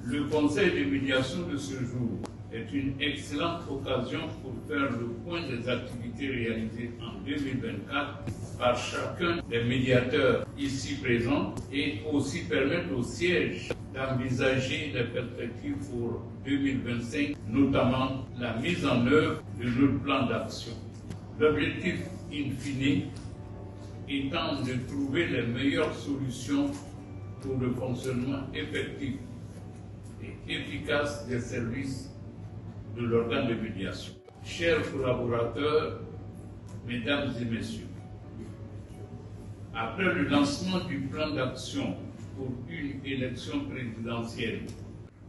Le conseil de médiation de ce jour est une excellente occasion pour faire le point des activités réalisées en 2024 par chacun des médiateurs ici présents et aussi permettre au siège d'envisager les perspectives pour 2025, notamment la mise en œuvre de notre plan d'action. L'objectif in fine étant de trouver les meilleures solutions pour le fonctionnement effectif et efficace des services de l'organe de médiation. Chers collaborateurs, mesdames et messieurs, après le lancement du plan d'action pour une élection présidentielle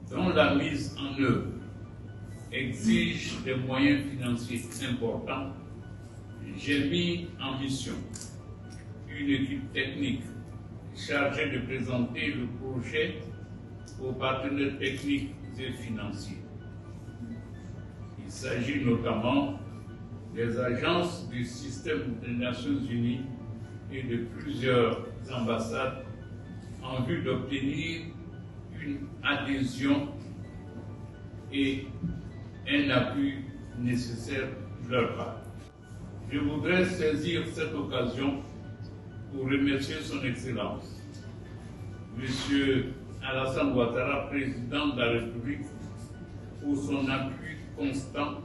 dont la mise en œuvre exige des moyens financiers importants, j'ai mis en mission une équipe technique chargée de présenter le projet aux partenaires techniques et financiers. Il s'agit notamment des agences du système des Nations Unies et de plusieurs ambassades en vue d'obtenir une adhésion et un appui nécessaire de leur part. Je voudrais saisir cette occasion pour remercier son Excellence, M. Alassane Ouattara, président de la République, pour son appui constant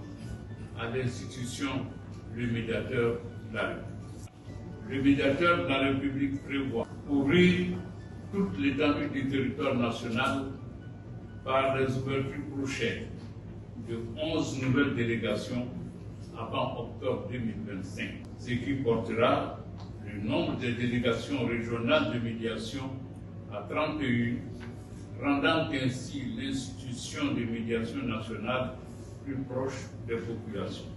à l'institution le médiateur de la République. Le médiateur de la République prévoit couvrir toute l'étendue du territoire national par les ouvertures prochaines de 11 nouvelles délégations avant octobre 2025, ce qui portera le nombre de délégations régionales de médiation à 31, rendant ainsi l'institution de médiation nationale plus proche des populations.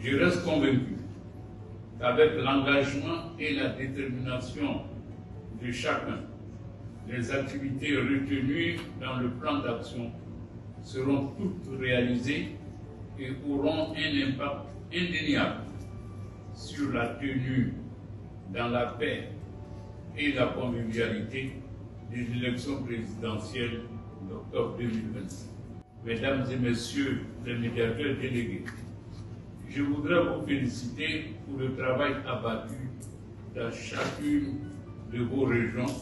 Je reste convaincu qu'avec l'engagement et la détermination de chacun, les activités retenues dans le plan d'action seront toutes réalisées et auront un impact indéniable sur la tenue dans la paix et la convivialité des élections présidentielles d'octobre 2026. Mesdames et messieurs les médiateurs délégués, je voudrais vous féliciter pour le travail abattu dans chacune de vos régions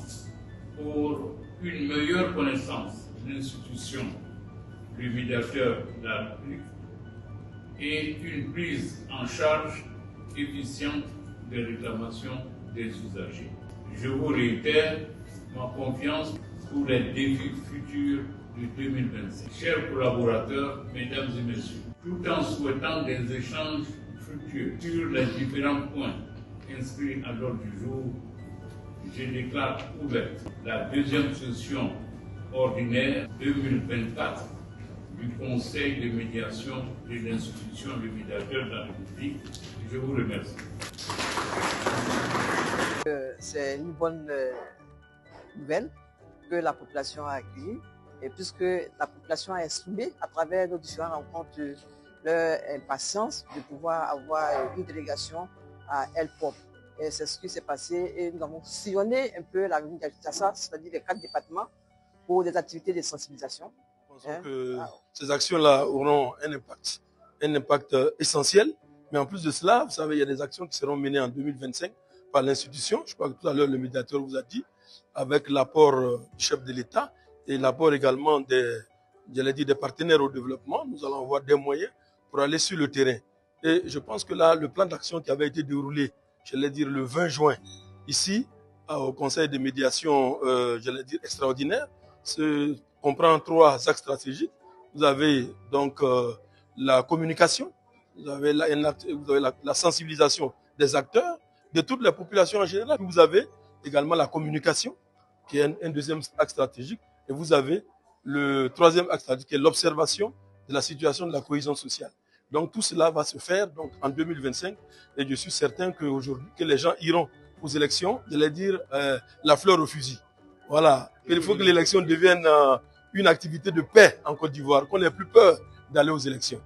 pour une meilleure connaissance de l'institution du médiateur de la République et une prise en charge efficiente des réclamations des usagers. Je vous réitère ma confiance pour les défis futurs de 2025. Chers collaborateurs, mesdames et messieurs, tout en souhaitant des échanges fructueux sur les différents points inscrits à l'ordre du jour, je déclare ouverte la deuxième session ordinaire 2024 du Conseil de médiation de l'institution du médiateur de la République. Je vous remercie. C'est une bonne nouvelle que la population a accueillie, et puisque la population a exprimé à travers nos différentes rencontres leur impatience de pouvoir avoir une délégation à elle propre. Et c'est ce qui s'est passé, et nous avons sillonné un peu la région d'Kinshasa, c'est-à-dire les 4 départements, pour des activités de sensibilisation. Nous pensons que ces actions-là auront un impact essentiel. Mais en plus de cela, vous savez, il y a des actions qui seront menées en 2025 par l'institution. Je crois que tout à l'heure, le médiateur vous a dit, avec l'apport du chef de l'État et l'apport également des partenaires au développement. Nous allons avoir des moyens pour aller sur le terrain. Et je pense que là, le plan d'action qui avait été déroulé, le 20 juin, ici, au Conseil de médiation, extraordinaire, comprend 3 axes stratégiques. Vous avez donc la communication, vous avez la sensibilisation des acteurs, de toute la population en général. Vous avez également la communication, qui est un deuxième axe stratégique. Et vous avez le 3e axe stratégique, qui est l'observation de la situation de la cohésion sociale. Donc tout cela va se faire donc, en 2025. Et je suis certain qu'aujourd'hui, que les gens iront aux élections, la fleur au fusil. Voilà. Il faut que l'élection devienne une activité de paix en Côte d'Ivoire, qu'on n'ait plus peur d'aller aux élections.